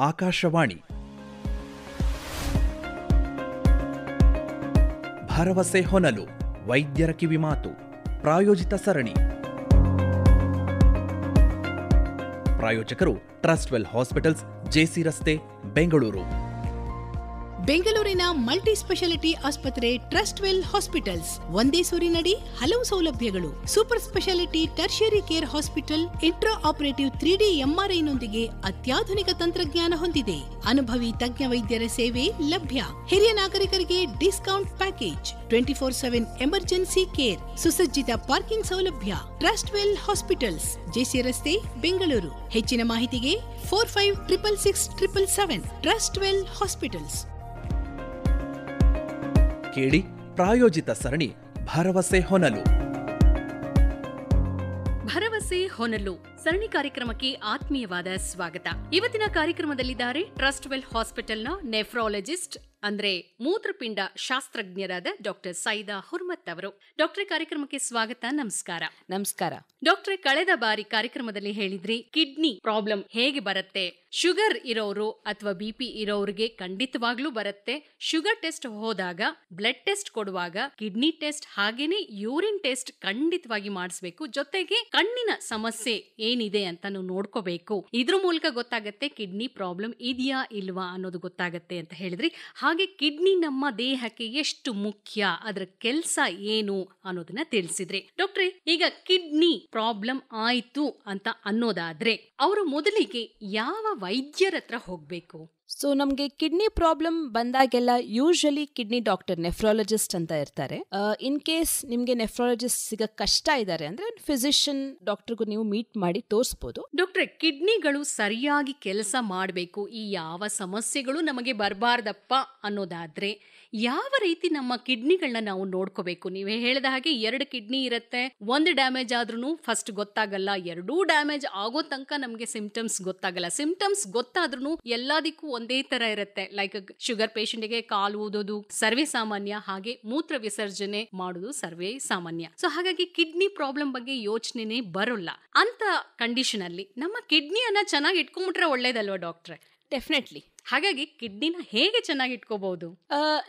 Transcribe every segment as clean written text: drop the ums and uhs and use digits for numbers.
ಆಕಾಶವಾಣಿ. ಭರವಸೆ ಹೊನಲು ವೈದ್ಯರ ಕಿವಿಮಾತು ಪ್ರಾಯೋಜಿತ ಸರಣಿ. ಪ್ರಾಯೋಜಕರು ಟ್ರಸ್ಟ್ವೆಲ್ ಹಾಸ್ಪಿಟಲ್ಸ್, ಜೆಸಿ ರಸ್ತೆ, ಬೆಂಗಳೂರು. ಬೆಂಗಳೂರಿನ ಮಲ್ಟಿ ಸ್ಪೆಷಾಲಿಟಿ ಆಸ್ಪತ್ರೆ ಟ್ರಸ್ಟ್ವೆಲ್ ಹಾಸ್ಪಿಟಲ್ಸ್. ಒಂದೇ ಸೂರಿನಡಿ ಹಲವು ಸೌಲಭ್ಯಗಳು. Super speciality tertiary care hospital intra operative 3D MRI ಅತ್ಯಾಧುನಿಕ ತಂತ್ರಜ್ಞಾನ ಹೊಂದಿದೆ. ಅನುಭವಿ ತಜ್ಞ ವೈದ್ಯರ ಸೇವೆ ಲಭ್ಯ. ಹಿರಿಯ ನಾಗರಿಕರಿಗೆ ಡಿಸ್ಕೌಂಟ್ ಪ್ಯಾಕೇಜ್. 24/7 emergency care. ಸುಸಜ್ಜಿತ ಪಾರ್ಕಿಂಗ್ ಸೌಲಭ್ಯ. ಟ್ರಸ್ಟ್ವೆಲ್ ಹಾಸ್ಪಿಟಲ್ಸ್, ಜೆಸಿ ರಸ್ತೆ, ಬೆಂಗಳೂರು. ಹೆಚ್ಚಿನ ಮಾಹಿತಿಗೆ 45666777. ಟ್ರಸ್ಟ್ವೆಲ್ ಹಾಸ್ಪಿಟಲ್ಸ್. ಕೇಳಿ ಪ್ರಾಯೋಜಿತ ಸರಣಿ ಭರವಸೆ ಹೊನಲು. ಭರವಸೆ ಹೊನಲು ಸರಣಿ ಕಾರ್ಯಕ್ರಮಕ್ಕೆ ಆತ್ಮೀಯವಾದ ಸ್ವಾಗತ. ಇವತ್ತಿನ ಕಾರ್ಯಕ್ರಮದಲ್ಲಿದ್ದಾರೆ ಟ್ರಸ್ಟ್ವೆಲ್ ಹಾಸ್ಪಿಟಲ್ನ ನೆಫ್ರಾಲಜಿಸ್ಟ್ ಅಂದ್ರೆ ಮೂತ್ರಪಿಂಡ ಶಾಸ್ತ್ರಜ್ಞರಾದ ಡಾಕ್ಟರ್ ಸೈದಾ ಹುರ್ಮತ್ ಅವರು. ಡಾಕ್ಟರ್, ಕಾರ್ಯಕ್ರಮಕ್ಕೆ ಸ್ವಾಗತ. ನಮಸ್ಕಾರ. ನಮಸ್ಕಾರ ಡಾಕ್ಟರ್, ಕಳೆದ ಬಾರಿ ಕಾರ್ಯಕ್ರಮದಲ್ಲಿ ಹೇಳಿದ್ರಿ ಕಿಡ್ನಿ ಪ್ರಾಬ್ಲಮ್ ಹೇಗೆ ಬರುತ್ತೆ, ಶುಗರ್ ಇರೋರು ಅಥವಾ BP ಇರೋರಿಗೆ ಖಂಡಿತವಾಗ್ಲೂ ಬರುತ್ತೆ. ಶುಗರ್ ಟೆಸ್ಟ್ ಹೋದಾಗ, ಬ್ಲಡ್ ಟೆಸ್ಟ್ ಕೊಡುವಾಗ ಕಿಡ್ನಿ ಟೆಸ್ಟ್ ಹಾಗೇನೆ ಯೂರಿನ್ ಟೆಸ್ಟ್ ಖಂಡಿತವಾಗಿ ಮಾಡಿಸ್ಬೇಕು. ಜೊತೆಗೆ ಕಣ್ಣಿನ ಸಮಸ್ಯೆ ಏನಿದೆ ಅಂತ ನೋಡ್ಕೋಬೇಕು. ಇದ್ರ ಮೂಲಕ ಗೊತ್ತಾಗತ್ತೆ ಕಿಡ್ನಿ ಪ್ರಾಬ್ಲಮ್ ಇದೆಯಾ ಇಲ್ವಾ ಅನ್ನೋದು ಗೊತ್ತಾಗತ್ತೆ ಅಂತ ಹೇಳಿದ್ರಿ. ಹಾಗೆ ಕಿಡ್ನಿ ನಮ್ಮ ದೇಹಕ್ಕೆ ಎಷ್ಟು ಮುಖ್ಯ, ಅದರ ಕೆಲಸ ಏನು ಅನ್ನೋದನ್ನ ತಿಳಿಸಿದ್ರಿ. ಡಾಕ್ಟ್ರೆ, ಈಗ ಕಿಡ್ನಿ ಪ್ರಾಬ್ಲಮ್ ಆಯ್ತು ಅಂತ ಅನ್ನೋದಾದ್ರೆ ಅವರು ಮೊದಲಿಗೆ ಯಾವ ವೈದ್ಯರ ಹತ್ರ ಹೋಗ್ಬೇಕು? ಸೊ ನಮ್ಗೆ ಕಿಡ್ನಿ ಪ್ರಾಬ್ಲಮ್ ಬಂದಾಗೆಲ್ಲ ಯೂಶಲಿ ಕಿಡ್ನಿ ಡಾಕ್ಟರ್, ನೆಫ್ರಾಲಜಿಸ್ಟ್ ಅಂತ ಇರ್ತಾರೆ. ಇನ್ ಕೇಸ್ ನಿಮ್ಗೆ ನೆಫ್ರಾಲಜಿಸ್ಟ್ ಸಿಗಕ್ ಕಷ್ಟ ಇದ್ದಾರೆ ಅಂದ್ರೆ ಫಿಸಿಷಿಯನ್ ಡಾಕ್ಟರ್ಗೂ ನೀವು ಮೀಟ್ ಮಾಡಿ ತೋರಿಸಬಹುದು. ಡಾಕ್ಟ್ರೆ, ಕಿಡ್ನಿಗಳು ಸರಿಯಾಗಿ ಕೆಲಸ ಮಾಡಬೇಕು, ಈ ಯಾವ ಸಮಸ್ಯೆಗಳು ನಮಗೆ ಬರಬಾರ್ದಪ್ಪ ಅನ್ನೋದಾದ್ರೆ ಯಾವ ರೀತಿ ನಮ್ಮ ಕಿಡ್ನಿಗಳನ್ನ ನಾವು ನೋಡ್ಕೋಬೇಕು? ನೀವೇ ಹೇಳಿದ ಹಾಗೆ 2 ಕಿಡ್ನಿ ಇರುತ್ತೆ. ಒಂದು ಡ್ಯಾಮೇಜ್ ಆದ್ರೂ ಫಸ್ಟ್ ಗೊತ್ತಾಗಲ್ಲ, 2 ಡ್ಯಾಮೇಜ್ ಆಗೋ ತನಕ ನಮ್ಗೆ ಸಿಂಪ್ಟಮ್ಸ್ ಗೊತ್ತಾಗಲ್ಲ. ಸಿಂಪ್ಟಮ್ಸ್ ಗೊತ್ತಾದ್ರೂ ಎಲ್ಲದಕ್ಕೂ ಒಂದೇ ತರ ಇರುತ್ತೆ. ಲೈಕ್ ಶುಗರ್ ಪೇಷಂಟ್ಗೆ ಕಾಲು ಊದೋದು ಸರ್ವೇ ಸಾಮಾನ್ಯ, ಹಾಗೆ ಮೂತ್ರ ವಿಸರ್ಜನೆ ಮಾಡೋದು ಸರ್ವೇ ಸಾಮಾನ್ಯ. ಸೊ ಹಾಗಾಗಿ ಕಿಡ್ನಿ ಪ್ರಾಬ್ಲಮ್ ಬಗ್ಗೆ ಯೋಚನೆನೇ ಬರೋಲ್ಲ. ಅಂತ ಕಂಡೀಷನ್ ಅಲ್ಲಿ ನಮ್ಮ ಕಿಡ್ನಿಯನ್ನ ಚೆನ್ನಾಗಿ ಇಟ್ಕೊಂಡ್ಬಿಟ್ರೆ ಒಳ್ಳೇದಲ್ವಾ ಡಾಕ್ಟ್ರೆ? ಡೆಫಿನೆಟ್ಲಿ. ಹಾಗಾಗಿ ಕಿಡ್ನಿನ ಹೇಗೆ ಚೆನ್ನಾಗಿ ಇಟ್ಕೋಬಹುದು?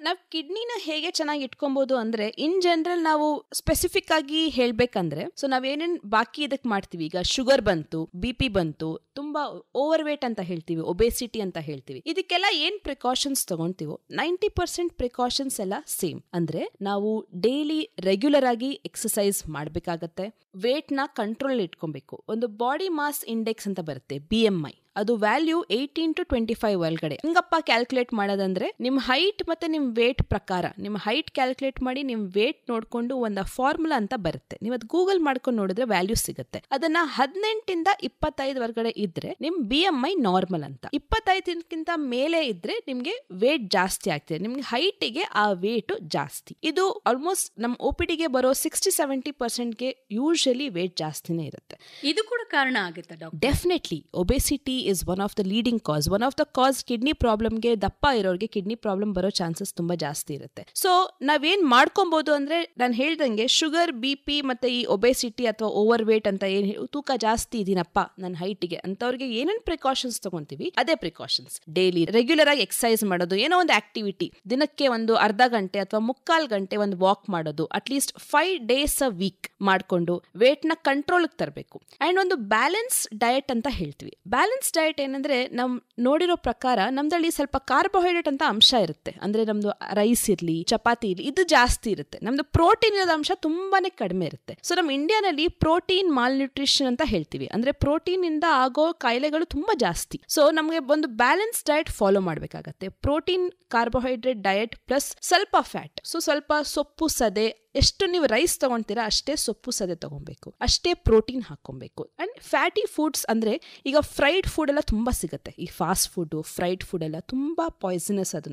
ನಾವು ಕಿಡ್ನಿನ ಹೇಗೆ ಚೆನ್ನಾಗಿ ಇಟ್ಕೊಬಹುದು ಅಂದ್ರೆ ಇನ್ ಜನರಲ್ ನಾವು ಸ್ಪೆಸಿಫಿಕ್ ಆಗಿ ಹೇಳ್ಬೇಕಂದ್ರೆ, ಸೊ ನಾವೇನೇನ್ ಬಾಕಿ ಇದಕ್ ಮಾಡ್ತೀವಿ, ಈಗ ಶುಗರ್ ಬಂತು, BP ಬಂತು, ತುಂಬಾ ಓವರ್ ವೇಟ್ ಅಂತ ಹೇಳ್ತೀವಿ, ಒಬೇಸಿಟಿ ಅಂತ ಹೇಳ್ತೀವಿ, ಇದಕ್ಕೆಲ್ಲ ಏನ್ ಪ್ರಿಕಾಷನ್ಸ್ ತಗೊಂತೀವೋ 90% ಪ್ರಿಕಾಷನ್ಸ್ ಎಲ್ಲ ಸೇಮ್. ಅಂದ್ರೆ ನಾವು ಡೈಲಿ ರೆಗ್ಯುಲರ್ ಆಗಿ ಎಕ್ಸಸೈಸ್ ಮಾಡ್ಬೇಕಾಗತ್ತೆ. ವೇಟ್ ನ ಕಂಟ್ರೋಲ್ ಇಟ್ಕೊಬೇಕು. ಒಂದು ಬಾಡಿ ಮಾಸ್ ಇಂಡೆಕ್ಸ್ ಅಂತ ಬರುತ್ತೆ, BMI. ಅದು ವ್ಯಾಲ್ಯೂ 18 to 25 ಒಳಗಡೆ. ಹಿಂಗಪ್ಪ ಕ್ಯಾಲ್ಕುಲೇಟ್ ಮಾಡೋದಂದ್ರೆ ನಿಮ್ ಹೈಟ್ ಮತ್ತೆ ನಿಮ್ ವೇಟ್ ಪ್ರಕಾರ, ನಿಮ್ ಹೈಟ್ ಕ್ಯಾಲ್ಕುಲೇಟ್ ಮಾಡಿ ನಿಮ್ ವೇಟ್ ನೋಡ್ಕೊಂಡು ಒಂದು ಫಾರ್ಮುಲಾ ಅಂತ ಬರುತ್ತೆ. ನೀವು ಅದು ಗೂಗಲ್ ಮಾಡ್ಕೊಂಡು ನೋಡಿದ್ರೆ ವ್ಯಾಲ್ಯೂ ಸಿಗುತ್ತೆ. ಅದನ್ನ 18 ಇಂದ 25 ಒಳಗಡೆ ಇದ್ರೆ ನಿಮ್ BMI ನಾರ್ಮಲ್ ಅಂತ. 25ಕ್ಕಿಂತ ಮೇಲೆ ಇದ್ರೆ ನಿಮ್ಗೆ ವೇಟ್ ಜಾಸ್ತಿ ಆಗ್ತಿದೆ, ನಿಮ್ಗೆ ಹೈಟಿಗೆ ಆ ವೇಟ್ ಜಾಸ್ತಿ. ಇದು ಆಲ್ಮೋಸ್ಟ್ ನಮ್ OPDಗೆ ಬರೋ 60-70% ಯೂಶಲಿ ವೇಟ್ ಜಾಸ್ತಿನೇ ಇರುತ್ತೆ. ಇದು ಕೂಡ ಕಾರಣ ಆಗುತ್ತೆ doctor? Definitely. Obesity is one of the leading cause. One of the cause kidney ಪ್ರಾಬ್ಲಮ್ಗೆ, ದಪ್ಪ ಇರೋರಿಗೆ ಕಿಡ್ನಿ ಪ್ರಾಬ್ಲಮ್ ಬರೋ ಚಾನ್ಸಸ್ ತುಂಬಾ ಜಾಸ್ತಿ ಇರುತ್ತೆ. ಸೊ ನಾವೇನ್ ಮಾಡ್ಕೊಬಹುದು ಅಂದ್ರೆ, ನಾನು ಹೇಳ್ದಂಗೆ ಶುಗರ್, BP ಮತ್ತೆ ಈ ಒಬೇಸಿಟಿ ಅಥವಾ ಓವರ್ ವೇಟ್ ಅಂತ ಏನ್ ತೂಕ ಜಾಸ್ತಿ ಇದೀನಪ್ಪ ನನ್ನ ಹೈಟ್ಗೆ ಅಂತವ್ರಿಗೆ ಏನೇನ್ ಪ್ರಿಕಾಷನ್ಸ್ ತಗೊಂತೀವಿ ಅದೇ ಪ್ರಿಕಾಷನ್ಸ್. ಡೈಲಿ ರೆಗ್ಯುಲರ್ ಆಗಿ ಎಕ್ಸರ್ಸೈಸ್ ಮಾಡೋದು, ಏನೋ ಒಂದು ಆಕ್ಟಿವಿಟಿ, ದಿನಕ್ಕೆ ಒಂದು ಅರ್ಧ ಗಂಟೆ ಅಥವಾ 3/4 ಗಂಟೆ ಒಂದು ವಾಕ್ ಮಾಡೋದು, ಅಟ್ಲೀಸ್ಟ್ 5 days a week ಮಾಡ್ಕೊಂಡು ವೇಟ್ ನ ಕಂಟ್ರೋಲ್ ತರಬೇಕು. ಅಂಡ್ ಒಂದು ಬ್ಯಾಲೆನ್ಸ್ ಡಯಟ್ ಅಂತ ಹೇಳ್ತೀವಿ. ಬ್ಯಾಲೆನ್ಸ್ ಡಯಟ್ ಏನಂದ್ರೆ, ನಮ್ ನೋಡಿರೋ ಪ್ರಕಾರ ನಮ್ದ್ರಲ್ಲಿ ಸ್ವಲ್ಪ ಕಾರ್ಬೋಹೈಡ್ರೇಟ್ ಅಂತ ಅಂಶ ಇರುತ್ತೆ. ಅಂದ್ರೆ ನಮ್ದು ರೈಸ್ ಇರ್ಲಿ, ಚಪಾತಿ ಇರ್ಲಿ, ಇದು ಜಾಸ್ತಿ ಇರುತ್ತೆ. ನಮ್ದು ಪ್ರೋಟೀನ್ ಇರೋದ ಅಂಶ ತುಂಬಾನೇ ಕಡಿಮೆ ಇರುತ್ತೆ. ಸೊ ನಮ್ ಇಂಡಿಯಾನಲ್ಲಿ ಪ್ರೋಟೀನ್ ಮಾಲ್ ನ್ಯೂಟ್ರಿಷನ್ ಅಂತ ಹೇಳ್ತೀವಿ. ಅಂದ್ರೆ ಪ್ರೋಟೀನ್ ಇಂದ ಆಗೋ ಕಾಯಿಲೆಗಳು ತುಂಬಾ ಜಾಸ್ತಿ. ಸೊ ನಮ್ಗೆ ಒಂದು ಬ್ಯಾಲೆನ್ಸ್ ಡಯಟ್ ಫಾಲೋ ಮಾಡ್ಬೇಕಾಗತ್ತೆ. ಪ್ರೋಟೀನ್, ಕಾರ್ಬೋಹೈಡ್ರೇಟ್ ಡಯಟ್ ಪ್ಲಸ್ ಸ್ವಲ್ಪ ಫ್ಯಾಟ್. ಸೊ ಸ್ವಲ್ಪ ಸೊಪ್ಪು, ಸದೆ, ಎಷ್ಟು ನೀವು ರೈಸ್ ತಗೊಂತೀರಾ ಅಷ್ಟೇ ಸೊಪ್ಪು, ಸದೆ ತಗೊಬೇಕು, ಅಷ್ಟೇ ಪ್ರೋಟೀನ್ ಹಾಕೊಬೇಕು. ಅಂಡ್ ಫ್ಯಾಟಿ ಫುಡ್ಸ್ ಅಂದ್ರೆ ಈಗ ಫ್ರೈಡ್ ಫುಡ್ ಎಲ್ಲ ತುಂಬಾ ಸಿಗುತ್ತೆ. ಈ ಫಾಸ್ಟ್ ಫುಡ್, ಫ್ರೈಡ್ ಫುಡ್ ಎಲ್ಲ ತುಂಬಾ ಪಾಯ್ಸನಸ್. ಅದು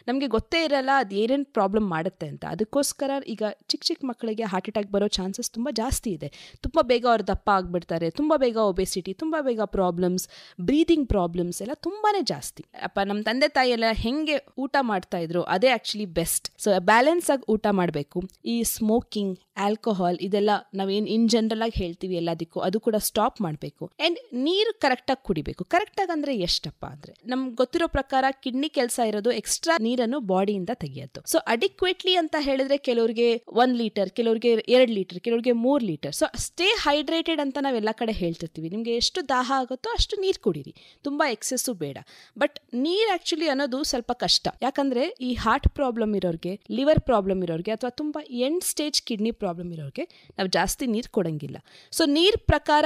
ನಮ್ಗೆ ಗೊತ್ತೇ ಇರಲ್ಲ ಅದು ಏನೇನು ಪ್ರಾಬ್ಲಮ್ ಮಾಡುತ್ತೆ ಅಂತ. ಅದಕ್ಕೋಸ್ಕರ ಈಗ ಚಿಕ್ಕ ಮಕ್ಕಳಿಗೆ ಹಾರ್ಟ್ ಅಟ್ಯಾಕ್ ಬರೋ ಚಾನ್ಸಸ್ ತುಂಬಾ ಜಾಸ್ತಿ ಇದೆ. ತುಂಬಾ ಬೇಗ ಅವ್ರು ದಪ್ಪ ಆಗ್ಬಿಡ್ತಾರೆ, ತುಂಬಾ ಬೇಗ ಒಬೇಸಿಟಿ, ತುಂಬಾ ಬೇಗ ಪ್ರಾಬ್ಲಮ್ಸ್, ಬ್ರೀದಿಂಗ್ ಪ್ರಾಬ್ಲಮ್ಸ್ ಎಲ್ಲ ತುಂಬಾನೇ ಜಾಸ್ತಿ. ನಮ್ಮ ತಂದೆ ತಾಯಿ ಎಲ್ಲ ಹೆಂಗೆ ಊಟ ಮಾಡ್ತಾ ಇದ್ರು ಅದೇ ಆಕ್ಚುಲಿ ಬೆಸ್ಟ್. ಸೊ ಬ್ಯಾಲೆನ್ಸ್ ಆಗಿ ಊಟ ಮಾಡಬೇಕು. ಈ ಸ್ಮೋಕಿಂಗ್, ಆಲ್ಕೋಹಾಲ್ ಇದೆಲ್ಲ ನಾವೇನ್ ಇನ್ ಜನರಲ್ ಆಗಿ ಹೇಳ್ತೀವಿ ಎಲ್ಲದಕ್ಕೂ, ಅದು ಕೂಡ ಸ್ಟಾಪ್ ಮಾಡಬೇಕು. ಅಂಡ್ ನೀರು ಕರೆಕ್ಟಾಗಿ ಕುಡಿಬೇಕು. ಕರೆಕ್ಟಾಗಿ ಅಂದ್ರೆ ಎಷ್ಟಪ್ಪ ಅಂದ್ರೆ ನಮ್ಗೆ ಗೊತ್ತಿರೋ ಪ್ರಕಾರ ಕಿಡ್ನಿ ಕೆಲಸ ಇರೋದು ಎಕ್ಸ್ಟ್ರಾ ನೀರನ್ನು ಬಾಡಿಯಿಂದ ತೆಗೆಯೋದು. ಸೊ ಅಡಿಕ್ವೇಟ್ಲಿ ಅಂತ ಹೇಳಿದ್ರೆ ಕೆಲವ್ರಿಗೆ 1 ಲೀಟರ್, ಕೆಲವ್ರಿಗೆ 2 ಲೀಟರ್, ಕೆಲವ್ರಿಗೆ 3 ಲೀಟರ್. ಸೊ ಸ್ಟೇ ಹೈಡ್ರೇಟೆಡ್ ಅಂತ ನಾವೆಲ್ಲ ಕಡೆ ಹೇಳ್ತಿರ್ತೀವಿ. ನಿಮ್ಗೆ ಎಷ್ಟು ದಾಹ ಆಗುತ್ತೋ ಅಷ್ಟು ನೀರು ಕುಡೀರಿ, ತುಂಬಾ ಎಕ್ಸೆಸ್ಸು ಬೇಡ. ಬಟ್ ನೀರ್ ಆಕ್ಚುಲಿ ಅನ್ನೋದು ಸ್ವಲ್ಪ ಕಷ್ಟ. ಯಾಕಂದ್ರೆ ಈ ಹಾರ್ಟ್ ಪ್ರಾಬ್ಲಮ್ ಇರೋರಿಗೆ, ಲಿವರ್ ಪ್ರಾಬ್ಲಮ್ ಇರೋರಿಗೆ, ಅಥವಾ ತುಂಬಾ ಎಂಡ್ ಸ್ಟೇಜ್ ಕಿಡ್ನಿ ಪ್ರಾಬ್ಲಮ್ ಇರೋರಿಗೆ ನಾವು ಜಾಸ್ತಿ ನೀರು ಕೊಡಂಗಿಲ್ಲ. ಸೊ ನೀರ್ ಪ್ರಕಾರ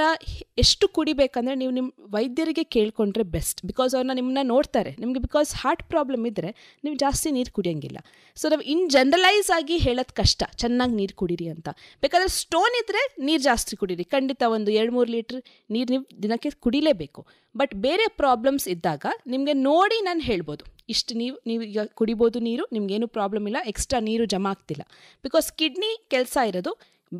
ಎಷ್ಟು ಕುಡಿಬೇಕಂದ್ರೆ ನೀವು ನಿಮ್ಮ ವೈದ್ಯರಿಗೆ ಕೇಳ್ಕೊಂಡ್ರೆ ಬೆಸ್ಟ್. ಬಿಕಾಸ್ ಅವ್ರನ್ನ ನಿಮ್ಮನ್ನ ನೋಡ್ತಾರೆ. ನಿಮ್ಗೆ ಬಿಕಾಸ್ ಹಾರ್ಟ್ ಪ್ರಾಬ್ಲಮ್ ಇದ್ರೆ ನೀವು ಜಾಸ್ತಿ ನೀರು ಕುಡಿಯಂಗಿಲ್ಲ. ಸೊ ನಾವು ಇನ್ ಜನರಲೈಸ್ ಆಗಿ ಹೇಳೋದು ಕಷ್ಟ, ಚೆನ್ನಾಗಿ ನೀರು ಕುಡೀರಿ ಅಂತ. ಬೇಕಾದ್ರೆ ಸ್ಟೋನ್ ಇದ್ರೆ ನೀರು ಜಾಸ್ತಿ ಕುಡೀರಿ, ಖಂಡಿತ ಒಂದು 2-3 ಲೀಟರ್ ನೀರು ನೀವು ದಿನಕ್ಕೆ ಕುಡಿಲೇಬೇಕು. ಬಟ್ ಬೇರೆ ಪ್ರಾಬ್ಲಮ್ಸ್ ಇದ್ದಾಗ ನಿಮಗೆ ನೋಡಿ ನಾನು ಹೇಳ್ಬೋದು, ಇಷ್ಟು ನೀವು ಈಗ ಕುಡಿಬೋದು ನೀರು, ನಿಮ್ಗೇನು ಪ್ರಾಬ್ಲಮ್ ಇಲ್ಲ, ಎಕ್ಸ್ಟ್ರಾ ನೀರು ಜಮಾ ಆಗ್ತಿಲ್ಲ. ಬಿಕಾಸ್ ಕಿಡ್ನಿ ಕೆಲಸ ಇರೋದು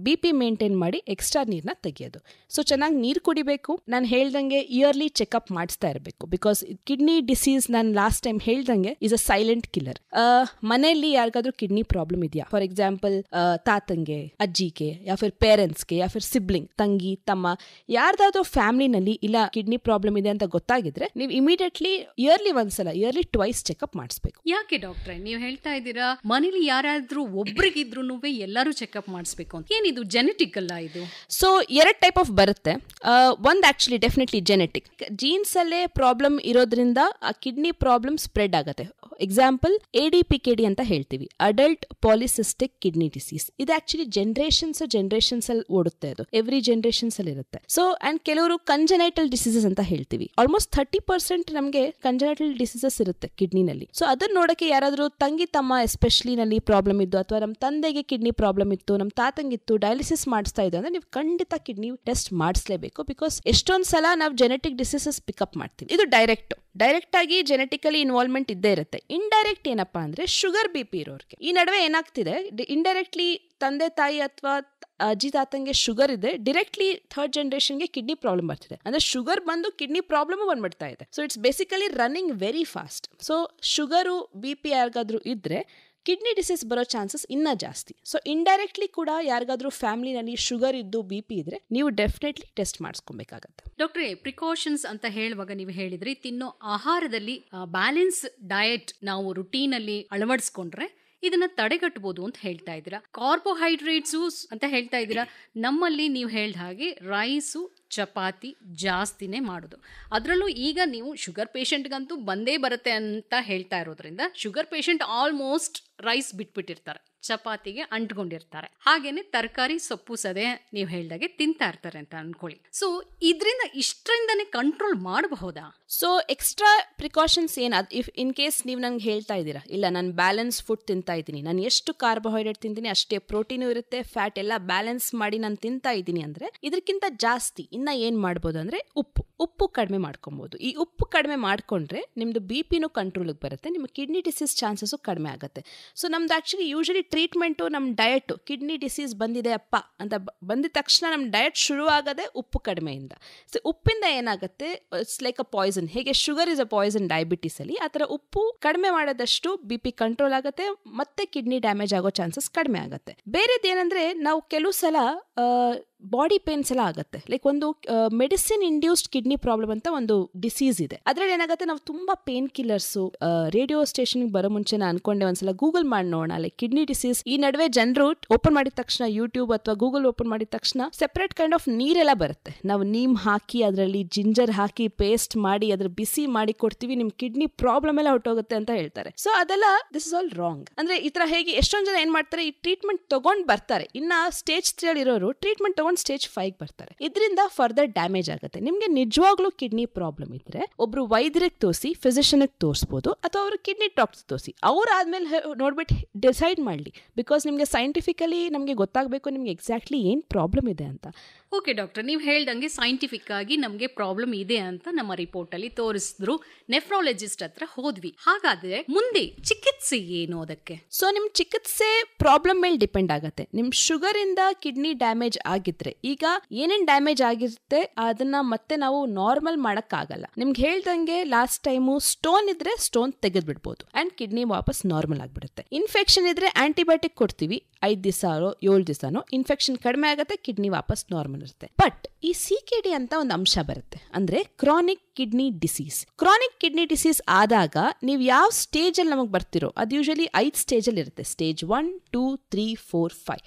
BP ಮೇಂಟೈನ್ ಮಾಡಿ ಎಕ್ಸ್ಟ್ರಾ ನೀರನ್ನ ತೆಗೆಯೋದು. ಸೊ ಚೆನ್ನಾಗಿ ನೀರು ಕುಡಿಬೇಕು. ನಾನು ಹೇಳ್ದಂಗೆ ಇಯರ್ಲಿ ಚೆಕಪ್ ಮಾಡಿಸ್ತಾ ಇರಬೇಕು. ಬಿಕಾಸ್ ಕಿಡ್ನಿ ಡಿಸೀಸ್ ನಾನು ಲಾಸ್ಟ್ ಟೈಮ್ ಹೇಳ್ದಂಗೆ ಇಸ್ ಅ ಸೈಲೆಂಟ್ ಕಿಲ್ಲರ್. ಮನೆಯಲ್ಲಿ ಯಾರಿಗಾದ್ರೂ ಕಿಡ್ನಿ ಪ್ರಾಬ್ಲಮ್ ಇದೆಯಾ, ಫಾರ್ ಎಕ್ಸಾಂಪಲ್ ತಾತಂಗೆ, ಅಜ್ಜಿಗೆ, ಯಾ ಫಿರ್ ಪೇರೆಂಟ್ಸ್ಗೆ, ಯಾ ಫಿರ್ ಸಿಬ್ಲಿಂಗ್, ತಂಗಿ, ತಮ್ಮ, ಯಾರ್ದಾದ್ರೂ ಫ್ಯಾಮಿಲಿನಲ್ಲಿ ಇಲ್ಲ ಕಿಡ್ನಿ ಪ್ರಾಬ್ಲಮ್ ಇದೆ ಅಂತ ಗೊತ್ತಾಗಿದ್ರೆ ನೀವು ಇಮಿಡಿಯೇಟ್ಲಿ ಇಯರ್ಲಿ ಟ್ವೈಸ್ ಚೆಕಪ್ ಮಾಡಿಸ್ಬೇಕು. ಯಾಕೆ ಡಾಕ್ಟ್ರೆ ನೀವು ಹೇಳ್ತಾ ಇದ್ದೀರಾ ಮನೇಲಿ ಯಾರಾದ್ರೂ ಒಬ್ರಿಗಿದ್ರು ಎಲ್ಲರೂ ಚೆಕಪ್ ಮಾಡಿಸ್ಬೇಕು ಅಂತ? ಏನಿದು ಜೆನೆಟಿಕ್ ಅಲ್ಲ ಇದು? ಸೊ 2 ಟೈಪ್ ಆಫ್ ಬರುತ್ತೆ. ಒಂದು ಆಕ್ಚುಲಿ ಡೆಫಿನೆಟ್ಲಿ ಜೆನೆಟಿಕ್, ಜೀನ್ಸ್ ಅಲ್ಲೇ ಪ್ರಾಬ್ಲಮ್ ಇರೋದ್ರಿಂದ ಆ ಕಿಡ್ನಿ ಪ್ರಾಬ್ಲಮ್ ಸ್ಪ್ರೆಡ್ ಆಗುತ್ತೆ. ಎಕ್ಸಾಂಪಲ್ ADPKD ಅಂತ ಹೇಳ್ತೀವಿ, ಅಡಲ್ಟ್ ಪಾಲಿಸಿಸ್ಟಿಕ್ ಕಿಡ್ನಿ ಡಿಸೀಸ್. ಇದು ಆಕ್ಚುಲಿ ಜನರೇಷನ್ಸ್ ಅಲ್ಲಿ ಓಡುತ್ತೆ, ಅದು ಎವ್ರಿ ಜನರೇಷನ್ಸ್ ಅಲ್ಲಿ ಇರುತ್ತೆ. ಸೊ ಅಂಡ್ ಕೆಲವರು ಕಂಜನೈಟಲ್ ಡಿಸೀಸಸ್ ಅಂತ ಹೇಳ್ತೀವಿ. ಆಲ್ಮೋಸ್ಟ್ 30% ನಮಗೆ ಕಂಜನೈಟಲ್ ಡಿಸೀಸಸ್ ಇರುತ್ತೆ ಕಿಡ್ನಿನಲ್ಲಿ. ಸೊ ಅದನ್ನ ನೋಡಕ್ಕೆ ಯಾರಾದ್ರೂ ತಂಗಿ ತಮ್ಮ ಎಸ್ಪೆಷಲಿ ನಲ್ಲಿ ಪ್ರಾಬ್ಲಮ್ ಇದ್ದು, ಅಥವಾ ನಮ್ಮ ತಂದೆಗೆ ಕಿಡ್ನಿ ಪ್ರಾಬ್ಲಮ್ ಇತ್ತು, ನಮ್ಮ ತಾತಂಗಿತ್ತು, ಡಯಾಲಿಸಿಸ್ ಮಾಡಿಸ್ತಾ ಇದ್ದು ಅಂದ್ರೆ ನೀವು ಖಂಡಿತ ಕಿಡ್ನಿ ಟೆಸ್ಟ್ ಮಾಡಿಸ್ಲೇಬೇಕು. ಬಿಕಾಸ್ ಎಷ್ಟೊಂದ್ ಸಲ ನಾವು ಜೆನೆಟಿಕ್ ಡಿಸೀಸಸ್ ಪಿಕಪ್ ಮಾಡ್ತೀವಿ. ಇದು ಡೈರೆಕ್ಟ್ ಆಗಿ ಜೆನೆಟಿಕಲಿ ಇನ್ವಾಲ್ವ್ಮೆಂಟ್ ಇದ್ದೇ ಇರುತ್ತೆ. ಇಂಡೈರೆಕ್ಟ್ ಏನಪ್ಪಾ ಅಂದ್ರೆ ಶುಗರ್ BP ಇರೋರಿಗೆ. ಈ ನಡುವೆ ಏನಾಗ್ತಿದೆ, ಇಂಡೈರೆಕ್ಟ್ಲಿ ತಂದೆ ತಾಯಿ ಅಥವಾ ಅಜ್ಜಿ ತಾತಂಗೆ ಶುಗರ್ ಇದೆ, ಡೈರೆಕ್ಟ್ಲಿ 3rd ಜನರೇಷನ್ಗೆ ಕಿಡ್ನಿ ಪ್ರಾಬ್ಲಮ್ ಬರ್ತಿದೆ. ಅಂದ್ರೆ ಶುಗರ್ ಬಂದು ಕಿಡ್ನಿ ಪ್ರಾಬ್ಲಮ್ ಬಂದ್ಬಿಡ್ತಾ ಇದೆ. So it's basically running very fast. So sugar BP ಯಾರಿಗಾದ್ರೂ ಇದ್ರೆ ಕಿಡ್ನಿ ಡಿಸೀಸ್ ಬರೋ ಚಾನ್ಸಸ್ ಇನ್ನ ಜಾಸ್ತಿ. ಸೊ ಇಂಡೈರೆಕ್ಟ್ಲಿ ಕೂಡ ಯಾರಿಗಾದ್ರೂ ಫ್ಯಾಮಿಲಿನಲ್ಲಿ ಶುಗರ್ ಇದ್ದು BP ಇದ್ರೆ ನೀವು ಡೆಫಿನೆಟ್ಲಿ ಟೆಸ್ಟ್ ಮಾಡಿಸ್ಕೊಬೇಕಾಗತ್ತೆ. ಡಾಕ್ಟ್ರೇ, ಪ್ರಿಕಾಷನ್ಸ್ ಅಂತ ಹೇಳುವಾಗ ನೀವು ಹೇಳಿದ್ರಿ ತಿನ್ನೋ ಆಹಾರದಲ್ಲಿ ಬ್ಯಾಲೆನ್ಸ್ ಡಯಟ್ ನಾವು ರುಟೀನ್ ಅಲ್ಲಿ ಅಳವಡಿಸ್ಕೊಂಡ್ರೆ ಇದನ್ನ ತಡೆಗಟ್ಟಬಹುದು ಅಂತ ಹೇಳ್ತಾ ಇದ್ದೀರಾ. ಕಾರ್ಬೋಹೈಡ್ರೇಟ್ಸು ಅಂತ ಹೇಳ್ತಾ ಇದ್ದೀರಾ. ನಮ್ಮಲ್ಲಿ ನೀವು ಹೇಳಿದ ಹಾಗೆ ರೈಸು, ಚಪಾತಿ ಜಾಸ್ತಿನೇ ಮಾಡೋದು. ಅದರಲ್ಲೂ ಈಗ ನೀವು ಶುಗರ್ ಪೇಷಂಟ್ಗಂತೂ ಬಂದೇ ಬರುತ್ತೆ ಅಂತ ಹೇಳ್ತಾ ಇರೋದ್ರಿಂದ ಶುಗರ್ ಪೇಷಂಟ್ ಆಲ್ಮೋಸ್ಟ್ ರೈಸ್ ಬಿಟ್ಬಿಟ್ಟಿರ್ತಾರೆ, ಚಪಾತಿಗೆ ಅಂಟ್ಕೊಂಡಿರ್ತಾರೆ. ಹಾಗೇನೆ ತರಕಾರಿ, ಸೊಪ್ಪು, ಸದೆ ನೀವು ಹೇಳ್ದಾಗೆ ತಿಂತಾ ಇರ್ತಾರೆ ಅಂತ ಅನ್ಕೊಳ್ಳಿ. ಸೊ ಇದರಿಂದ ಇಷ್ಟರಿಂದನೇ ಕಂಟ್ರೋಲ್ ಮಾಡಬಹುದಾ? ಸೊ ಎಕ್ಸ್ಟ್ರಾ ಪ್ರಿಕಾಷನ್ಸ್ ಏನಾದ್ ಇಫ್ ಇನ್ ಕೇಸ್ ನೀವು ನಂಗೆ ಹೇಳ್ತಾ ಇದ್ದೀರಾ, ಇಲ್ಲ ನಾನು ಬ್ಯಾಲೆನ್ಸ್ ಫುಡ್ ತಿಂತಾ ಇದ್ದೀನಿ, ನಾನು ಎಷ್ಟು ಕಾರ್ಬೋಹೈಡ್ರೇಟ್ ತಿಂತೀನಿ ಅಷ್ಟೇ ಪ್ರೋಟೀನು ಇರುತ್ತೆ, ಫ್ಯಾಟ್ ಎಲ್ಲ ಬ್ಯಾಲೆನ್ಸ್ ಮಾಡಿ ನಾನು ತಿಂತಾ ಇದ್ದೀನಿ ಅಂದ್ರೆ ಇದಕ್ಕಿಂತ ಜಾಸ್ತಿ ಇನ್ನ ಏನ್ ಮಾಡ್ಬೋದು ಅಂದ್ರೆ ಉಪ್ಪು ಕಡಿಮೆ ಮಾಡ್ಕೊಬಹುದು. ಈ ಉಪ್ಪು ಕಡಿಮೆ ಮಾಡ್ಕೊಂಡ್ರೆ ನಿಮ್ದು BP ಕಂಟ್ರೋಲ್ಗೆ ಬರುತ್ತೆ, ನಿಮ್ಮ ಕಿಡ್ನಿ ಡಿಸೀಸ್ ಚಾನ್ಸಸ್ ಕಡಿಮೆ ಆಗುತ್ತೆ. ಸೊ ನಮ್ದು ಆಕ್ಚುಲಿ ಯೂಶಲಿ ಟ್ರೀಟ್ಮೆಂಟು, ನಮ್ಮ ಡಯಟ್, ಕಿಡ್ನಿ ಡಿಸೀಸ್ ಬಂದಿದೆ ಅಪ್ಪ ಅಂತ ಬಂದಿದ ತಕ್ಷಣ ನಮ್ಮ ಡಯಟ್ ಶುರು ಆಗದೆ ಉಪ್ಪು ಕಡಿಮೆಯಿಂದ. ಸೊ ಉಪ್ಪಿಂದ ಏನಾಗುತ್ತೆ, ಇಟ್ಸ್ ಲೈಕ್ ಅ ಪಾಯ್ಸನ್. ಹೇಗೆ sugar is a poison diabetes ಅಲ್ಲಿ, ಆ ಥರ ಉಪ್ಪು ಕಡಿಮೆ ಮಾಡೋದಷ್ಟು BP ಕಂಟ್ರೋಲ್ ಆಗುತ್ತೆ, ಮತ್ತೆ ಕಿಡ್ನಿ ಡ್ಯಾಮೇಜ್ ಆಗೋ ಚಾನ್ಸಸ್ ಕಡಿಮೆ ಆಗುತ್ತೆ. ಬೇರೆದೇನಂದ್ರೆ ನಾವು ಕೆಲವು ಸಲ ಬಾಡಿ ಪೇನ್ಸ್ ಎಲ್ಲ ಆಗುತ್ತೆ. ಲೈಕ್ ಒಂದು ಮೆಡಿಸಿನ್ ಇಂಡ್ಯೂಸ್ಡ್ ಕಿಡ್ನಿ ಪ್ರಾಬ್ಲಮ್ ಅಂತ ಒಂದು ಡಿಸೀಸ್ ಇದೆ. ಅದ್ರಲ್ಲಿ ಏನಾಗುತ್ತೆ, ನಾವು ತುಂಬಾ ಪೇನ್ ಕಿಲ್ಲರ್ಸು ರೇಡಿಯೋ ಸ್ಟೇಷನ್ಗೆ ಬರೋ ಮುಂಚೆ ನಾನು ಅನ್ಕೊಂಡೆ ಒಂದ್ಸಲ ಗೂಗಲ್ ಮಾಡಿ ನೋಡೋಣ ಲೈಕ್ ಕಿಡ್ನಿ ಡಿಸೀಸ್. ಈ ನಡುವೆ ಜನರು ಓಪನ್ ಮಾಡಿದ ತಕ್ಷಣ ಯೂಟ್ಯೂಬ್ ಅಥವಾ ಗೂಗಲ್ ಓಪನ್ ಮಾಡಿದ ತಕ್ಷಣ ಸೆಪರೇಟ್ ಕೈಂಡ್ ಆಫ್ ನೀರೆಲ್ಲ ಬರುತ್ತೆ. ನಾವು ನೀಮ್ ಹಾಕಿ ಅದರಲ್ಲಿ ಜಿಂಜರ್ ಹಾಕಿ ಪೇಸ್ಟ್ ಮಾಡಿ ಅದ್ರ ಬಿಸಿ ಮಾಡಿ ಕೊಡ್ತೀವಿ, ನಿಮ್ ಕಿಡ್ನಿ ಪ್ರಾಬ್ಲಮ್ ಎಲ್ಲ ಹೊಟ್ಟೋಗುತ್ತೆ ಅಂತ ಹೇಳ್ತಾರೆ. ಸೊ ಅದೆಲ್ಲ ದಿಸ್ ಇಸ್ ಆಲ್ ರಾಂಗ್. ಅಂದ್ರೆ ಈ ತರ ಹೇಗೆ ಎಷ್ಟೊಂದ್ ಜನ ಏನ್ ಮಾಡ್ತಾರೆ, ಈ ಟ್ರೀಟ್ಮೆಂಟ್ ತಗೊಂಡ್ ಬರ್ತಾರೆ, ಇನ್ನ ಸ್ಟೇಜ್ 3 ಇರೋರು ಟ್ರೀಟ್ಮೆಂಟ್ ತಗೊಂಡ್ ಸ್ಟೇಜ್ 5 ಬರ್ತಾರೆ. ಇದರಿಂದ ಫರ್ದರ್ ಡ್ಯಾಮೇಜ್ ಆಗುತ್ತೆ. ನಿಮ್ಗೆ ನಿಜವಾಗ್ಲೂ ಕಿಡ್ನಿ ಪ್ರಾಬ್ಲಮ್ ಇದ್ರೆ ಒಬ್ರು ವೈದ್ಯರಿಗೆ ತೋರಿಸಿ, ಫಿಸಿಷಿಯನ್ ತೋರಿಸಬಹುದು, ಅಥವಾ ಅವರು ಕಿಡ್ನಿ ಡಾಕ್ಟರ್ ತೋರಿಸಿ, ಅವ್ರು ಆದ್ಮೇಲೆ ನೋಡ್ಬಿಟ್ಟು ಡಿಸೈಡ್ ಮಾಡಲಿ. ಬಿಕಾಸ್ ನಿಮ್ಗೆ ಸೈಂಟಿಫಿಕಲಿ ನಮ್ಗೆ ಗೊತ್ತಾಗಬೇಕು ನಿಮ್ಗೆ ಎಕ್ಸಾಕ್ಟ್ಲಿ ಏನ್ ಪ್ರಾಬ್ಲಮ್ ಇದೆ ಅಂತ. ಓಕೆ ಡಾಕ್ಟರ್, ನೀವು ಹೇಳ್ದಂಗೆ ಸೈಂಟಿಫಿಕ್ ಆಗಿ ನಮಗೆ ಪ್ರಾಬ್ಲಮ್ ಇದೆ ಅಂತ ನಮ್ಮ ರಿಪೋರ್ಟ್ ಅಲ್ಲಿ ತೋರಿಸಿದ್ರು, ನೆಫ್ರಾಲಜಿಸ್ಟ್ ಹತ್ರ ಹೋದ್ವಿ. ಹಾಗಾದ್ರೆ ಮುಂದೆ ಚಿಕಿತ್ಸೆ ಏನು ಅದಕ್ಕೆ? ಸೊ ನಿಮ್ ಚಿಕಿತ್ಸೆ ಪ್ರಾಬ್ಲಮ್ ಮೇಲೆ ಡಿಪೆಂಡ್ ಆಗತ್ತೆ. ನಿಮ್ ಶುಗರ್ ಇಂದ ಕಿಡ್ನಿ ಡ್ಯಾಮೇಜ್ ಆಗಿದ್ರೆ, ಈಗ ಏನೇನ್ ಡ್ಯಾಮೇಜ್ ಆಗಿರುತ್ತೆ ಅದನ್ನ ಮತ್ತೆ ನಾವು ನಾರ್ಮಲ್ ಮಾಡಕ್ ಆಗಲ್ಲ. ನಿಮ್ಗೆ ಹೇಳ್ದಂಗೆ ಲಾಸ್ಟ್ ಟೈಮು ಸ್ಟೋನ್ ಇದ್ರೆ ಸ್ಟೋನ್ ತೆಗೆದ್ ಬಿಡ್ಬೋದು ಅಂಡ್ ಕಿಡ್ನಿ ವಾಪಸ್ ನಾರ್ಮಲ್ ಆಗ್ಬಿಡುತ್ತೆ. ಇನ್ಫೆಕ್ಷನ್ ಇದ್ರೆ ಆಂಟಿಬಯೋಟಿಕ್ ಕೊಡ್ತೀವಿ, 5 ದಿವಸನೋ 7 ದಿವಸನೋ, ಇನ್ಫೆಕ್ಷನ್ ಕಡಿಮೆ ಆಗುತ್ತೆ, ಕಿಡ್ನಿ ವಾಪಸ್ ನಾರ್ಮಲ್ ಇರುತ್ತೆ. ಬಟ್ ಈ CKD ಅಂತ ಒಂದು ಅಂಶ ಬರುತ್ತೆ, ಅಂದ್ರೆ chronic kidney disease. Chronic kidney disease ಆದಾಗ ನೀವು ಯಾವ ಸ್ಟೇಜ್ ಅಲ್ಲಿ ನಮಗೆ ಬರ್ತಿರೋ, ಅದು ಯೂಶಲಿ 5 ಸ್ಟೇಜ್ ಅಲ್ಲಿ ಇರುತ್ತೆ. ಸ್ಟೇಜ್ 1, 2, 3, 4,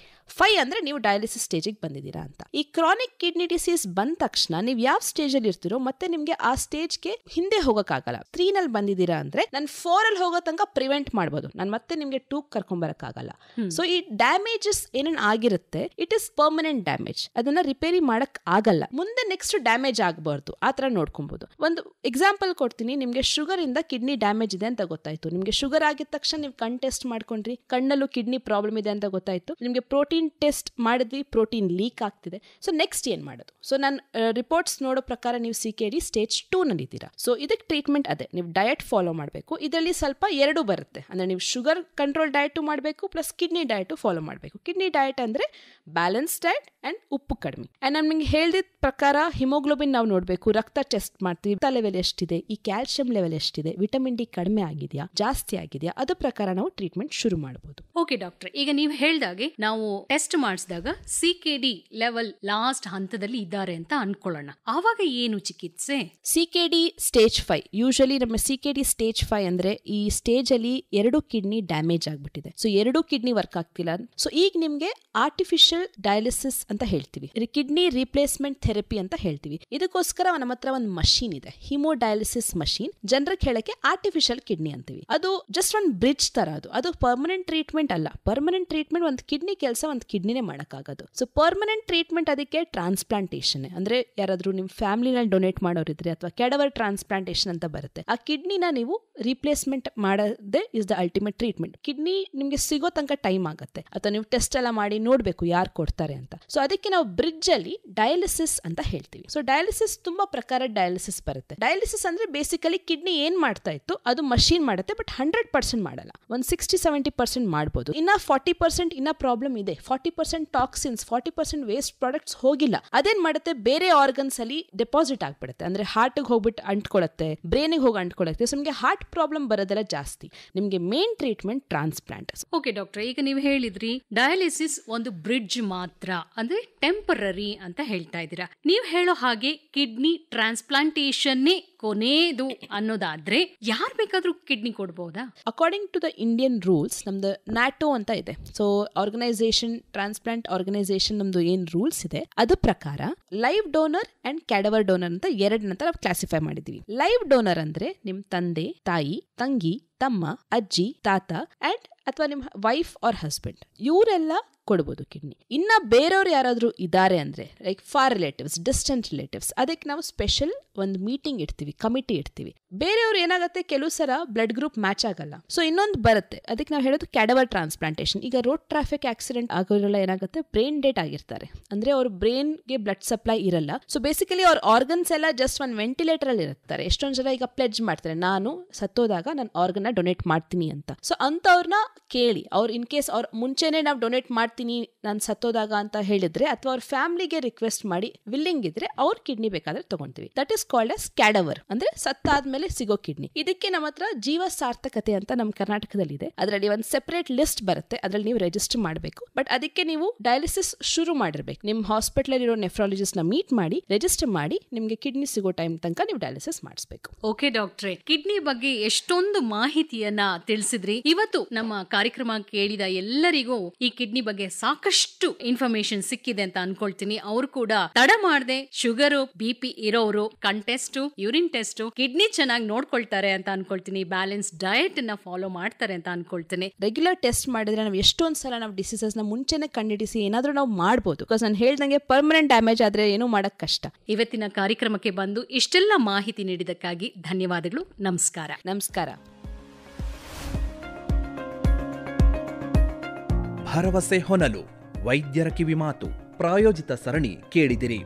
5 ಅಂದ್ರೆ ನೀವು ಡಯಾಲಿಸಿಸ್ ಸ್ಟೇಜಿಗೆ ಬಂದಿದ್ದೀರಾ ಅಂತ. ಈ ಕ್ರಾನಿಕ್ ಕಿಡ್ನಿ ಡಿಸೀಸ್ ಬಂದ ತಕ್ಷಣ ನೀವು ಯಾವ ಸ್ಟೇಜ್ ಅಲ್ಲಿ ಇರ್ತಿರೋ ಮತ್ತೆ ನಿಮ್ಗೆ ಆ ಸ್ಟೇಜ್ಗೆ ಹಿಂದೆ ಹೋಗಕ್ಕಾಗಲ್ಲ. 3 ನಲ್ಲಿ ಬಂದಿದ್ದೀರಾ ಅಂದ್ರೆ ನಾನು 4 ಅಲ್ಲಿ ಹೋಗೋ ತನಕ ಪ್ರಿವೆಂಟ್ ಮಾಡ್ಬೋದು, ನಾನು ಮತ್ತೆ ನಿಮ್ಗೆ 2 ಕರ್ಕೊಂಡ್ ಬರಕ್ಕಾಗಲ್ಲ. ಸೊ ಈ ಡ್ಯಾಮೇಜಸ್ ಏನೇನ್ ಆಗಿರುತ್ತೆ, ಇಟ್ ಇಸ್ ಪರ್ಮನೆಂಟ್ ಡ್ಯಾಮೇಜ್, ಅದನ್ನ ರಿಪೇರಿ ಮಾಡಕ್ ಆಗಲ್ಲ, ಮುಂದೆ ನೆಕ್ಸ್ಟ್ ಡ್ಯಾಮೇಜ್ ಆಗಬಾರ್ದು, ಆ ತರ ನೋಡ್ಕೊಬಹುದು. ಒಂದು ಎಕ್ಸಾಂಪಲ್ ಕೊಡ್ತೀನಿ. ನಿಮ್ಗೆ ಶುಗರ್ ಇಂದ ಕಿಡ್ನಿ ಡ್ಯಾಮೇಜ್ ಇದೆ ಅಂತ ಗೊತ್ತಾಯ್ತು, ನಿಮ್ಗೆ ಶುಗರ್ ಆಗಿದ ತಕ್ಷಣ ನೀವು ಕಣ್ ಟೆಸ್ಟ್ ಮಾಡ್ಕೊಂಡ್ರಿ, ಕಣ್ಣಲ್ಲೂ ಕಿಡ್ನಿ ಪ್ರಾಬ್ಲಮ್ ಇದೆ ಅಂತ ಗೊತ್ತಾಯ್ತು, ನಿಮ್ಗೆ ಪ್ರೋಟೀನ್ ಟೆಸ್ಟ್ ಮಾಡಿದ್ವಿ, ಪ್ರೋಟೀನ್ ಲೀಕ್ ಆಗ್ತಿದೆ. ಸೊ ನೆಕ್ಸ್ಟ್ ಏನ್ ಮಾಡೋದು? ಸೊ ನಾನು ರಿಪೋರ್ಟ್ಸ್ ನೋಡೋ ಪ್ರಕಾರ ನೀವು CKD ಸ್ಟೇಜ್ 2 ನಲ್ಲಿ ಇದ್ದೀರಾ. ಸೊ ಇದಕ್ಕೆ ಟ್ರೀಟ್ಮೆಂಟ್ ಅದೇ, ನೀವು ಡಯಟ್ ಫಾಲೋ ಮಾಡಬೇಕು. ಇದರಲ್ಲಿ ಸ್ವಲ್ಪ 2 ಬರುತ್ತೆ, ಅಂದ್ರೆ ನೀವು ಶುಗರ್ ಕಂಟ್ರೋಲ್ ಡಯಟ್ ಮಾಡಬೇಕು ಪ್ಲಸ್ ಕಿಡ್ನಿ ಡಯಟ್ ಫಾಲೋ ಮಾಡಬೇಕು. ಕಿಡ್ನಿ ಡಯಟ್ ಅಂದ್ರೆ ಬ್ಯಾಲೆನ್ಸ್ ಡಯಟ್ ಅಂಡ್ ಉಪ್ಪು ಕಡಿಮೆ. ಅಂಡ್ ನಾನು ನಿಮ್ಗೆ ಹೇಳಿದ ಪ್ರಕಾರ ಹಿಮೋಗ್ಲೋಬಿನ್ ನಾವು ನೋಡಬೇಕು, ರಕ್ತ ಟೆಸ್ಟ್ ಮಾಡ್ತೀವಿ, ರಕ್ತ ಲೆವೆಲ್ ಎಷ್ಟಿದೆ, ಈ ಕ್ಯಾಲ್ಸಿಯಂ ಲೆವೆಲ್ ಎಷ್ಟಿದೆ, ವಿಟಮಿನ್ ಡಿ ಕಡಿಮೆ ಆಗಿದೆಯಾ ಜಾಸ್ತಿ ಆಗಿದೆಯಾ, ಅದ್ರ ಪ್ರಕಾರ ನಾವು ಟ್ರೀಟ್ಮೆಂಟ್ ಶುರು ಮಾಡಬಹುದು. ಓಕೆ ಡಾಕ್ಟರ್, ಈಗ ನೀವು ಹೇಳ್ದಾಗೆ ನಾವು ಟೆಸ್ಟ್ ಮಾಡಿಸಿದಾಗ CKD ಲೆವೆಲ್ ಲಾಸ್ಟ್ ಹಂತದಲ್ಲಿ ಇದ್ದಾರೆ ಅಂತ ಅನ್ಕೊಳ್ಳೋಣ, ಆವಾಗ ಏನು ಚಿಕಿತ್ಸೆ? CKD ಸ್ಟೇಜ್ 5, ಯೂಶಲಿ ನಮ್ಮ CKD ಸ್ಟೇಜ್ 5 ಅಂದ್ರೆ ಈ ಸ್ಟೇಜ್ ಅಲ್ಲಿ 2 ಕಿಡ್ನಿ ಡ್ಯಾಮೇಜ್ ಆಗ್ಬಿಟ್ಟಿದೆ. ಸೊ 2 ಕಿಡ್ನಿ ವರ್ಕ್ ಆಗ್ತಿಲ್ಲ. ಸೊ ಈಗ ನಿಮ್ಗೆ ಆರ್ಟಿಫಿಷಿಯಲ್ ಡಯಾಲಿಸಿಸ್ ಅಂತ ಹೇಳ್ತೀವಿ, ಕಿಡ್ನಿ ರಿಪ್ಲೇಸ್ಮೆಂಟ್ ಥೆರಪಿ ಅಂತ ಹೇಳ್ತೀವಿ. ಇದಕ್ಕೋಸ್ಕರ ನಮ್ಮ ಹತ್ರ ಒಂದು ಮಷೀನ್ ಇದೆ, ಹಿಮೋ ಡಯಾಲಿಸಿಸ್ ಮಷೀನ್. ಜನರಿಗೆ ಹೇಳಕ್ಕೆ ಆರ್ಟಿಫಿಷಿಯಲ್ ಕಿಡ್ನಿ ಅಂತೀವಿ. ಅದು ಜಸ್ಟ್ ಒಂದು ಬ್ರಿಡ್ಜ್ ತರ, ಅದು ಪರ್ಮನೆಂಟ್ ಟ್ರೀಟ್ಮೆಂಟ್ ಅಲ್ಲ. ಪರ್ಮನೆಂಟ್ ಟ್ರೀಟ್ಮೆಂಟ್ ಒಂದು ಕಿಡ್ನಿ ಕೆಲಸ ಒಂದು ಕಿಡ್ನಿನೇ ಮಾಡಕ್ಕಾಗೋದು. ಸೊ ಪರ್ಮನೆಂಟ್ ಟ್ರೀಟ್ಮೆಂಟ್ ಅದಕ್ಕೆ ಟ್ರಾನ್ಸ್ಪ್ಲಾಂಟೇಷನ್, ಅಂದ್ರೆ ಯಾರಾದ್ರೂ ನಿಮ್ ಫ್ಯಾಮಿಲಿನಲ್ಲಿ ಡೊನೇಟ್ ಮಾಡೋರಿದ್ರೆ ಅಥವಾ ಕೆಡವರ್ ಟ್ರಾನ್ಸ್ಪ್ಲಾಂಟೇಷನ್ ಅಂತ ಬರುತ್ತೆ, ಆ ಕಿಡ್ನಿನ ನೀವು ರಿಪ್ಲೇಸ್ಮೆಂಟ್ ಮಾಡೋದೇ is the ultimate treatment. Kidney ನಿಮ್ಗೆ ಸಿಗೋ ತನಕ ಟೈಮ್ ಆಗುತ್ತೆ, ಅಥವಾ ನೀವು ಟೆಸ್ಟ್ ಎಲ್ಲ ಮಾಡಿ ನೋಡ್ಬೇಕು ಯಾರು ಕೊಡ್ತಾರೆ ಅಂತ. ಸೊ ಅದಕ್ಕೆ ನಾವು ಬ್ರಿಡ್ಜ್ ಅಲ್ಲಿ ಡಯಾಲಿಸಿಸ್ ಅಂತ ಹೇಳ್ತೀವಿ. ಸೊ ಡಯಾಲಿಸಿಸ್ ತುಂಬಾ ಪ್ರಕಾರ ಡಯಾಲಿಸಿಸ್ ಬರುತ್ತೆ. ಡಯಾಲಿಸಿಸ್ ಅಂದ್ರೆ ಬೇಸಿಕಲಿ ಕಿಡ್ನಿ ಏನ್ ಮಾಡ್ತಾ ಇತ್ತು ಅದು ಮಷೀನ್ ಮಾಡುತ್ತೆ, ಬಟ್ 100% ಮಾಡಲ್ಲ, ಒಂದು 60-70% ಮಾಡ್ಬೋದು. ಇನ್ನ 40% ಇನ್ನ ಪ್ರಾಬ್ಲಮ್ ಇದೆ, 40% ಟಾಕ್ಸಿನ್ಸ್, 40% ವೇಸ್ಟ್ ಪ್ರಾಡಕ್ಟ್ಸ್ ಹೋಗಿಲ್ಲ. ಅದೇನ್ ಮಾಡುತ್ತೆ, ಬೇರೆ ಆರ್ಗನ್ಸ್ ಅಲ್ಲಿ ಡೆಪಾಸಿಟ್ ಆಗ್ಬಿಡುತ್ತೆ, ಅಂದ್ರೆ ಹಾರ್ಟ್ಗೆ ಹೋಗ್ಬಿಟ್ಟು ಅಂಟ್ಕೊಳ್ಳುತ್ತೆ, ಬ್ರೈನ್ಗೆ ಹೋಗಿ ಅಂಟ್ಕೊಳ್ಳುತ್ತೆ. ಸೊ ನಿಮ್ಗೆ ಹಾರ್ಟ್ ಪ್ರಾಬ್ಲಮ್ ಬರೋದೆಲ್ಲ ಜಾಸ್ತಿ. ನಿಮ್ಗೆ main treatment transplant. Okay doctor, ಈಗ ನೀವು ಹೇಳಿದ್ರಿ ಡಯಾಲಿಸಿಸ್ ಒಂದು ಬ್ರಿಡ್ಜ್ ಮಾತ್ರ, ಅಂದ್ರೆ ಟೆಂಪರರಿ ಅಂತ ಹೇಳ್ತಾ ಇದ್ದೀರಾ. ನೀವು ಹೇಳೋ ಹಾಗೆ ಕಿಡ್ನಿ ಟ್ರಾನ್ಸ್ಪ್ಲಾಂಟೇಷನ್ನೇ ಕೊನೆದು ಅನ್ನೋದಾದ್ರೆ ಯಾರು ಬೇಕಾದ್ರೂ ಕಿಡ್ನಿ ಕೊಡ್ಬೋದಾ? According to the Indian rules, ನಮ್ದು ನ್ಯಾಟೋ ಅಂತ ಇದೆ. ಸೊ ಆರ್ಗನೈಸೇಷನ್, ಟ್ರಾನ್ಸ್ಪ್ಲಾಂಟ್ ಆರ್ಗನೈಸೇಷನ್ ನಮ್ದು ಏನ್ ರೂಲ್ಸ್ ಇದೆ ಅದ್ರ ಪ್ರಕಾರ ಲೈವ್ ಡೋನರ್ ಅಂಡ್ ಕ್ಯಾಡವರ್ ಡೋನರ್ ಅಂತ 2 ನಾವು ಕ್ಲಾಸಿಫೈ ಮಾಡಿದೀವಿ. ಲೈವ್ ಡೋನರ್ ಅಂದ್ರೆ ನಿಮ್ ತಂದೆ, ತಾಯಿ, ತಂಗಿ, ತಮ್ಮ, ಅಜ್ಜಿ, ತಾತ ಅಂಡ್ ಅಥವಾ ನಿಮ್ ವೈಫ್ ಆರ್ ಹಸ್ಬೆಂಡ್, ಇವರೆಲ್ಲ ಕೊಡ್ಬೋದು ಕಿಡ್ನಿ. ಇನ್ನ ಬೇರೆಯವ್ರು ಯಾರಾದ್ರೂ ಇದ್ದಾರೆ ಅಂದ್ರೆ like for relatives, distant relatives, ಅದಕ್ಕೆ ನಾವು ಸ್ಪೆಷಲ್ ಒಂದು ಮೀಟಿಂಗ್ ಇಡ್ತೀವಿ, ಕಮಿಟಿ ಇಡ್ತೀವಿ. ಬೇರೆಯವ್ರು ಏನಾಗುತ್ತೆ, ಕೆಲವು ಸಲ ಬ್ಲಡ್ ಗ್ರೂಪ್ ಮ್ಯಾಚ್ ಆಗಲ್ಲ. ಸೊ ಇನ್ನೊಂದು ಬರುತ್ತೆ, ಅದಕ್ಕೆ ನಾವು ಹೇಳೋದು ಕ್ಯಾಡವರ್ ಟ್ರಾನ್ಸ್ಪ್ಲಾಂಟೇಷನ್. ಈಗ ರೋಡ್ ಟ್ರಾಫಿಕ್ ಆಕ್ಸಿಡೆಂಟ್ ಆಗೋರೆಲ್ಲ ಏನಾಗುತ್ತೆ, ಬ್ರೈನ್ ಡೆಡ್ ಆಗಿರ್ತಾರೆ, ಅಂದ್ರೆ ಅವ್ರ ಬ್ರೈನ್ಗೆ ಬ್ಲಡ್ ಸಪ್ಲೈ ಇರಲ್ಲ. ಸೊ ಬೇಸಿಕಲಿ ಅವ್ರ ಆರ್ಗನ್ಸ್ ಎಲ್ಲ ಜಸ್ಟ್ ಒಂದು ವೆಂಟಿಲೇಟರ್ ಅಲ್ಲಿ ಇರ್ತಾರೆ. ಎಷ್ಟೊಂದು ಜನ ಈಗ ಪ್ಲೆಡ್ಜ್ ಮಾಡ್ತಾರೆ, ನಾನು ಸತ್ತೋದಾಗ ನನ್ನ ಆರ್ಗನ್ ಡೊನೇಟ್ ಮಾಡ್ತೀನಿ ಅಂತ. ಸೊ ಅಂತವ್ರನ್ನ ಕೇಳಿ, ಅವ್ರು ಇನ್ ಕೇಸ್ ಅವ್ರ ಮುಂಚೆನೆ ನಾವು ಡೊನೇಟ್ ಮಾಡ್ತೀನಿ ನಾನು ಸತ್ತೋದಾಗ ಅಂತ ಹೇಳಿದ್ರೆ, ಅಥವಾ ಅವ್ರ ಫ್ಯಾಮಿಲಿಗೆ ರಿಕ್ವೆಸ್ಟ್ ಮಾಡಿ ವಿಲ್ಲಿಂಗ್ ಇದ್ರೆ ಅವ್ರ ಕಿಡ್ನಿ ಬೇಕಾದ್ರೆ ತಗೊಂತೀವಿ. ದಟ್ ಇಸ್ ಕಾಲ್ಡ್ as ಕ್ಯಾಡವರ್, ಅಂದ್ರೆ ಸತ್ತಾದ್ಮೇಲೆ ಸಿಗೋ ಕಿಡ್ನಿ. ಇದಕ್ಕೆ ನಮ್ಮ ಹತ್ರ ಜೀವ ಸಾರ್ಥಕತೆ ಅಂತ ನಮ್ಮ ಕರ್ನಾಟಕದಲ್ಲಿ ಇದೆ. ಅದರಲ್ಲಿ ಒಂದು ಸೆಪರೇಟ್ ಲಿಸ್ಟ್ ಬರುತ್ತೆ, ಅದ್ರಲ್ಲಿ ನೀವು ರಿಜಿಸ್ಟರ್ ಮಾಡಬೇಕು. ಬಟ್ ಅದಕ್ಕೆ ನೀವು ಡಯಾಲಿಸಿಸ್ ಶುರು ಮಾಡಿರ್ಬೇಕು. ನಿಮ್ ಹಾಸ್ಪಿಟಲ್ ಇರೋ ನೆಫ್ರಾಲಜಿಸ್ಟ್ ನ ಮೀಟ್ ಮಾಡಿ ರಿಜಿಸ್ಟರ್ ಮಾಡಿ, ನಿಮ್ಗೆ ಕಿಡ್ನಿ ಸಿಗೋ ಟೈಮ್ ತನಕ ನೀವು ಡಯಾಲಿಸಿಸ್ ಮಾಡಿಸ್ಬೇಕು. ಓಕೆ ಡಾಕ್ಟ್ರೆ, ಕಿಡ್ನಿ ಬಗ್ಗೆ ಎಷ್ಟೊಂದು ಮಾಹಿತಿಯನ್ನ ತಿಳಿಸಿದ್ರಿ. ಇವತ್ತು ನಮ್ಮ ಕಾರ್ಯಕ್ರಮ ಕೇಳಿದ ಎಲ್ಲರಿಗೂ ಈ ಕಿಡ್ನಿ ಬಗ್ಗೆ ಸಾಕಷ್ಟು ಇನ್ಫಾರ್ಮೇಶನ್ ಸಿಕ್ಕಿದೆ ಅಂತ ಅನ್ಕೊಳ್ತೀನಿ. ಅವ್ರು ಕೂಡ ತಡ ಮಾಡದೆ ಶುಗರ್, BP ಇರೋರು ಕಣ್ ಟೆಸ್ಟ್, ಯೂರಿನ್ ಟೆಸ್ಟ್, ಕಿಡ್ನಿ ಚೆನ್ನಾಗಿ ನೋಡ್ಕೊಳ್ತಾರೆ ಅಂತ ಅನ್ಕೊಳ್ತೀನಿ. ಬ್ಯಾಲೆನ್ಸ್ ಡಯಟ್ ನ ಫಾಲೋ ಮಾಡ್ತಾರೆ ಅಂತ ಅನ್ಕೊಳ್ತೀನಿ. ರೆಗ್ಯುಲರ್ ಟೆಸ್ಟ್ ಮಾಡಿದ್ರೆ ನಾವು ಎಷ್ಟೊಂದ್ ಸಲ ನಾವು ಡಿಸೀಸಸ್ ನ ಮುಂಚೆನೆ ಕಂಡಿಡಿಸಿ ಏನಾದ್ರೂ ನಾವು ಮಾಡಬಹುದು. ಬಿಕಾಸ್ ನಾನು ಹೇಳ್ದಂಗೆ ಪರ್ಮನೆಂಟ್ ಡ್ಯಾಮೇಜ್ ಆದ್ರೆ ಏನು ಮಾಡಕ್ ಕಷ್ಟ. ಇವತ್ತಿನ ಕಾರ್ಯಕ್ರಮಕ್ಕೆ ಬಂದು ಇಷ್ಟೆಲ್ಲ ಮಾಹಿತಿ ನೀಡಿದಕ್ಕಾಗಿ ಧನ್ಯವಾದಗಳು. ನಮಸ್ಕಾರ. ನಮಸ್ಕಾರ. ಭರವಸೆ ಹೊನಲು, ವೈದ್ಯರ ಕಿವಿಮಾತು. ಪ್ರಾಯೋಜಿತ ಸರಣಿ ಕೇಳಿದಿರಿ.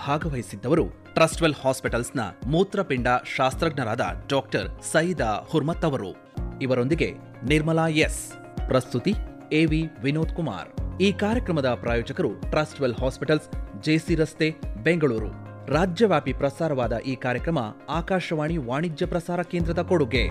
ಭಾಗವಹಿಸಿದ್ದವರು ಟ್ರಸ್ಟ್ವೆಲ್ ಹಾಸ್ಪಿಟಲ್ಸ್ನ ಮೂತ್ರಪಿಂಡ ಶಾಸ್ತ್ರಜ್ಞರಾದ ಡಾಕ್ಟರ್ ಸೈದಾ ಹುರ್ಮತ್ ಅವರು. ಇವರೊಂದಿಗೆ ನಿರ್ಮಲಾ ಎಸ್. ಪ್ರಸ್ತುತಿ ಎವಿ ವಿನೋದ್ ಕುಮಾರ್. ಈ ಕಾರ್ಯಕ್ರಮದ ಪ್ರಾಯೋಜಕರು ಟ್ರಸ್ಟ್ವೆಲ್ ಹಾಸ್ಪಿಟಲ್ಸ್, ಜೆಸಿ ರಸ್ತೆ, ಬೆಂಗಳೂರು. ರಾಜ್ಯವ್ಯಾಪಿ ಪ್ರಸಾರವಾದ ಈ ಕಾರ್ಯಕ್ರಮ ಆಕಾಶವಾಣಿ ವಾಣಿಜ್ಯ ಪ್ರಸಾರ ಕೇಂದ್ರದ ಕೊಡುಗೆ.